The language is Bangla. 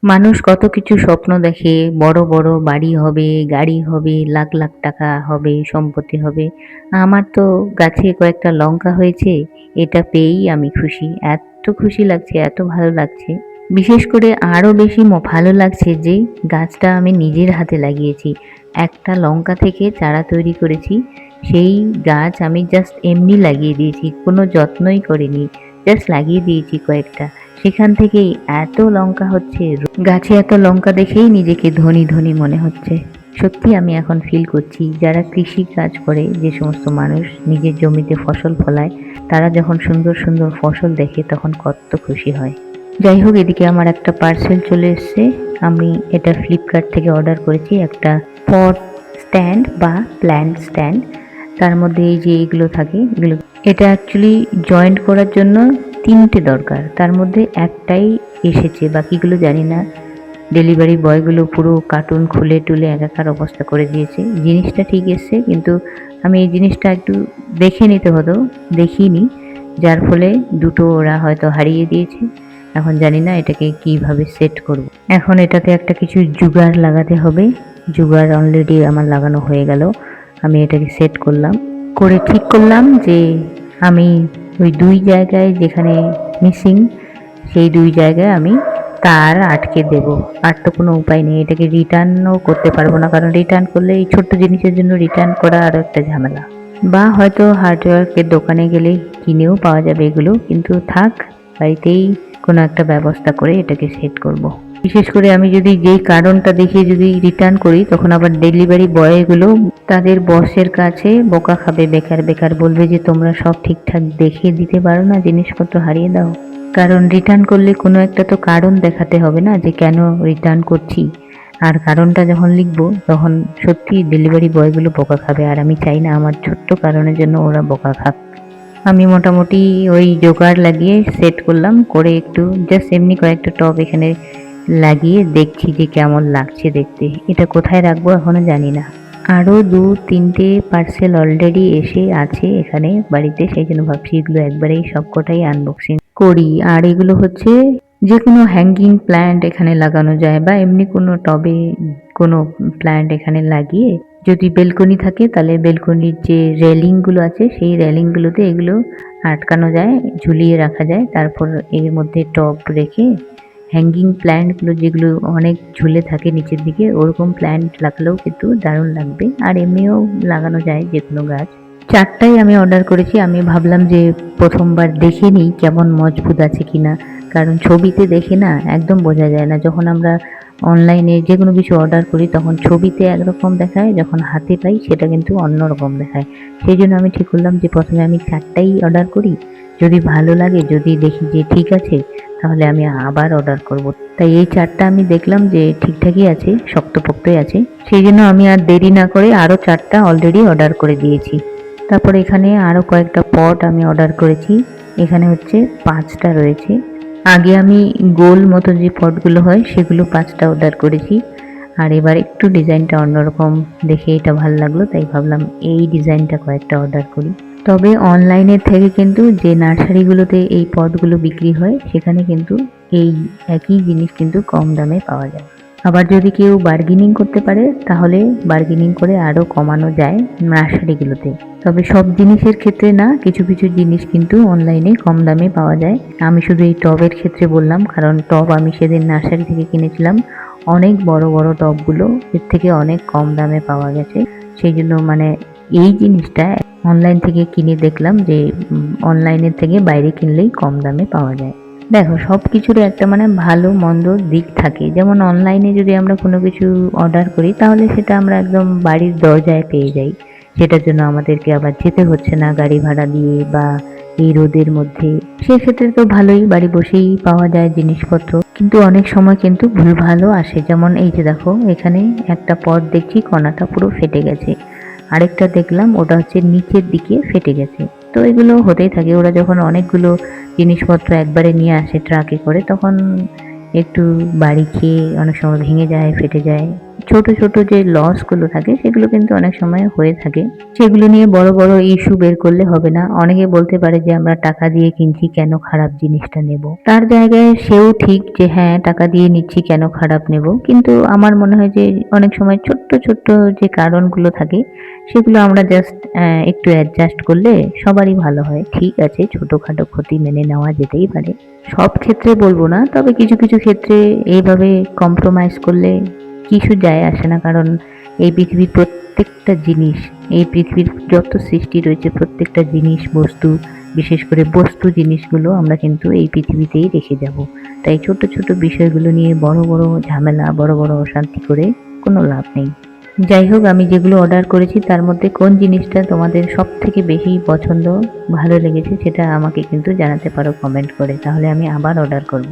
মানুষ কত কিছু স্বপ্ন দেখে, বড় বড় বাড়ি হবে, গাড়ি হবে, লাখ লাখ টাকা হবে, সম্পত্তি হবে। আমার তো গাছে কয়েকটা লঙ্কা হয়েছে, এটা পেয়েই আমি খুশি। এত খুশি লাগছে, এত ভালো লাগছে। বিশেষ করে আরো বেশি ভালো লাগছে যে গাছটা আমি নিজের হাতে লাগিয়েছি। একটা লঙ্কা থেকে চারা তৈরি করেছি। সেই গাছ আমি জাস্ট এমনি লাগিয়ে দিয়েছি, কোনো যত্নই করিনি, জাস্ট লাগিয়ে দিয়েছি কয়েকটা। সেখান থেকেই এত লঙ্কা হচ্ছে। গাছে এত লঙ্কা দেখেই নিজেকে ধনী ধনী মনে হচ্ছে। সত্যি আমি এখন ফিল করছি, যারা কৃষি কাজ করে, যে সমস্ত মানুষ নিজের জমিতে ফসল ফলায়, তারা যখন সুন্দর সুন্দর ফসল দেখে তখন কত খুশি হয়। যাই হোক, এদিকে আমার একটা পার্সেল চলে এসছে। আমি এটা ফ্লিপকার্ট থেকে অর্ডার করেছি, একটা পট স্ট্যান্ড বা প্ল্যান্ট স্ট্যান্ড। তার মধ্যে এই যে এগুলো থাকে, এগুলো এটা অ্যাকচুয়ালি জয়েন্ট করার জন্য তিনটে দরকার, তার মধ্যে একটাই এসেছে, বাকিগুলো জানি না। ডেলিভারি বয়গুলো পুরো কার্টুন খুলে টুলে একাকার অবস্থা করে দিয়েছে। জিনিসটা ঠিক এসছে, কিন্তু আমি এই জিনিসটা একটু দেখে নিতে হতো, দেখিনি, যার ফলে দুটো ওরা হয়তো হারিয়ে দিয়েছে। এখন জানি না এটাকে কিভাবে সেট করব। এখন এটাতে একটা কিছু জুগাড় লাগাতে হবে। জুগাড় অলরেডি আমার লাগানো হয়ে গেল। আমি এটাকে সেট করলাম, করে ঠিক করলাম যে আমি ওই দুই জায়গায় যেখানে মিসিং, সেই দুই জায়গায় আমি তার আটকে দেব। আর তো কোনো উপায় নেই, এটাকে রিটার্নও করতে পারবো না, কারণ রিটার্ন করলে এই ছোট্ট জিনিসের জন্য রিটার্ন করা আরও একটা ঝামেলা। বা হয়তো হার্ডওয়্যারের দোকানে গেলে কিনেও পাওয়া যাবে এগুলো, কিন্তু থাক, বাড়িতেই কোনো একটা ব্যবস্থা করে এটাকে সেট করব। বিশেষ করে আমি যদি যেই কারণটা দেখিয়ে যদি রিটার্ন করি, তখন আবার ডেলিভারি বয়গুলো তাদের বসের কাছে বোকা খাবে, বেকার বেকার বলবে যে তোমরা সব ঠিকঠাক দেখিয়ে দিতে পারো না, জিনিসপত্র হারিয়ে দাও। কারণ রিটার্ন করলে কোনো একটা তো কারণ দেখাতে হবে না, যে কেন রিটার্ন করছি। আর কারণটা যখন লিখবো তখন সত্যি ডেলিভারি বয়গুলো বোকা খাবে, আর আমি চাই না আমার ছোট্ট কারণের জন্য ওরা বোকা খাক। আমি মোটামুটি ওই জোগাড় লাগিয়ে সেট করলাম, করে একটু জাস্ট এমনি কয়েকটা টব এখানে লাগিয়ে দেখছি যে কেমন লাগছে দেখতে। এটা কোথায় রাখবো এখনো জানি না। আরও দু তিনটে পার্সেল অলরেডি এসে আছে এখানে বাড়িতে, সেই জন্য ভাবছি এগুলো একবারেই সবকটাই আনবক্সিং করি। আর এগুলো হচ্ছে যে কোনো হ্যাঙ্গিং প্ল্যান্ট এখানে লাগানো যায়, বা এমনি কোনো টবে কোনো প্ল্যান্ট এখানে লাগিয়ে, যদি বেলকনি থাকে তাহলে বেলকনির যে রেলিংগুলো আছে সেই রেলিংগুলোতে এগুলো আটকানো যায়, ঝুলিয়ে রাখা যায়। তারপর এর মধ্যে টব রেখে হ্যাঙ্গিং প্ল্যান্টগুলো যেগুলো অনেক ঝুলে থাকে নিচের দিকে, ওরকম প্ল্যান্ট লাগালেও কিন্তু দারুণ লাগবে। আর এমনিও লাগানো যায় যে কোনো গাছ। চারটাই আমি অর্ডার করেছি। আমি ভাবলাম যে প্রথমবার দেখে নিই কেমন মজবুত আছে কিনা, কারণ ছবিতে দেখে না একদম বোঝা যায় না। যখন আমরা অনলাইনে যে কোনো কিছু অর্ডার করি তখন ছবিতে একরকম দেখায়, যখন হাতে পাই সেটা কিন্তু অন্যরকম দেখায়। সেই জন্য আমি ঠিক করলাম যে প্রথমে আমি চারটাই অর্ডার করি, যদি ভালো লাগে, যদি দেখি যে ঠিক আছে, তাহলে আমি আবার অর্ডার করব। তাই এই চারটা আমি দেখলাম যে ঠিকঠাকই আছে, শক্তপোক্তই আছে। সেই জন্য আমি আর দেরি না করে আরও চারটা অলরেডি অর্ডার করে দিয়েছি। তারপর এখানে আরও কয়েকটা পট আমি অর্ডার করেছি। এখানে হচ্ছে 5টা রয়েছে। আগে আমি গোল মতো যে পটগুলো হয় সেগুলো 5টা অর্ডার করেছি। আর এবার একটু ডিজাইনটা অন্যরকম দেখে এটা ভালো লাগলো, তাই ভাবলাম এই ডিজাইনটা কয়েকটা অর্ডার করি। তবে অনলাইনের থেকে কিন্তু যে নার্সারিগুলোতে এই পটগুলো বিক্রি হয় সেখানে কিন্তু এই একই জিনিস কিন্তু কম দামে পাওয়া যায়। আবার যদি কেউ বার্গেনিং করতে পারে তাহলে বার্গেনিং করে আরও কমানো যায় নার্সারিগুলোতে। তবে সব জিনিসের ক্ষেত্রে না, কিছু কিছু জিনিস কিন্তু অনলাইনে কম দামে পাওয়া যায়। আমি শুধু এই টবের ক্ষেত্রে বললাম, কারণ টব আমি সেদিন নার্সারি থেকে কিনেছিলাম, অনেক বড় বড় টবগুলো এর থেকে অনেক কম দামে পাওয়া গেছে। সেই জন্য মানে এই জিনিসটা অনলাইন থেকে কিনে দেখলাম যে অনলাইনের থেকে বাইরে কিনলেই কম দামে পাওয়া যায়। দেখো, সব কিছুরই একটা মানে ভালো মন্দ দিক থাকে। যেমন অনলাইনে যদি আমরা কোনো কিছু অর্ডার করি তাহলে সেটা আমরা একদম বাড়ির দরজায় পেয়ে যাই, সেটার জন্য আমাদেরকে আবার যেতে হচ্ছে না গাড়ি ভাড়া দিয়ে বা এই রোদের মধ্যে। সেক্ষেত্রে তো ভালোই, বাড়ি বসেই পাওয়া যায় জিনিসপত্র। কিন্তু অনেক সময় কিন্তু ভুলভালও আসে। যেমন এই যে দেখো, এখানে একটা পট দেখছি কণাটা পুরো ফেটে গেছে, আরেকটা দেখলাম ওটা হচ্ছে নিচের দিকে ফেটে গেছে। তো এগুলো হতেই থাকে, ওরা যখন অনেকগুলো জিনিসপত্র একবারে নিয়ে আসে ট্রাকে করে, তখন একটু বাড়ি খেয়ে অনেক সময় ভেঙে যায়, ফেটে যায়, ছোট ছোট যে লসগুলো থাকে সেগুলো কিন্তু অনেক সময় হয়ে থাকে। সেগুলো নিয়ে বড় বড় ইস্যু বের করলে হবে না। অনেকে বলতে পারে যে আমরা টাকা দিয়ে কিনছি, কেন খারাপ জিনিসটা নেব? তার জায়গায় সেও ঠিক যে হ্যাঁ, টাকা দিয়ে নিচ্ছি, কেন খারাপ নেব? কিন্তু আমার মনে হয় যে অনেক সময় ছোট্ট ছোট্ট যে কারণগুলো থাকে সেগুলো আমরা জাস্ট একটু অ্যাডজাস্ট করলে সবারই ভালো হয়। ঠিক আছে, ছোটখাটো ক্ষতি মেনে নেওয়া যেতেই পারে। সব ক্ষেত্রে বলব না, তবে কিছু কিছু ক্ষেত্রে এইভাবে কম্প্রোমাইজ করলে কিছু যায় আসে না। কারণ এই পৃথিবীর প্রত্যেকটা জিনিস, এই পৃথিবীর যত সৃষ্টি রয়েছে প্রত্যেকটা জিনিস, বস্তু, বিশেষ করে বস্তু জিনিসগুলো আমরা কিন্তু এই পৃথিবীতেই রেখে যাব। তাই ছোট ছোট বিষয়গুলো নিয়ে বড় বড় ঝামেলা, বড় বড় অশান্তি করে কোনো লাভ নেই। যাই হোক, আমি যেগুলো অর্ডার করেছি তার মধ্যে কোন জিনিসটা তোমাদের সবথেকে বেশি পছন্দ, ভালো লেগেছে সেটা আমাকে কিন্তু জানাতে পারো কমেন্ট করে। তাহলে আমি আবার অর্ডার করব।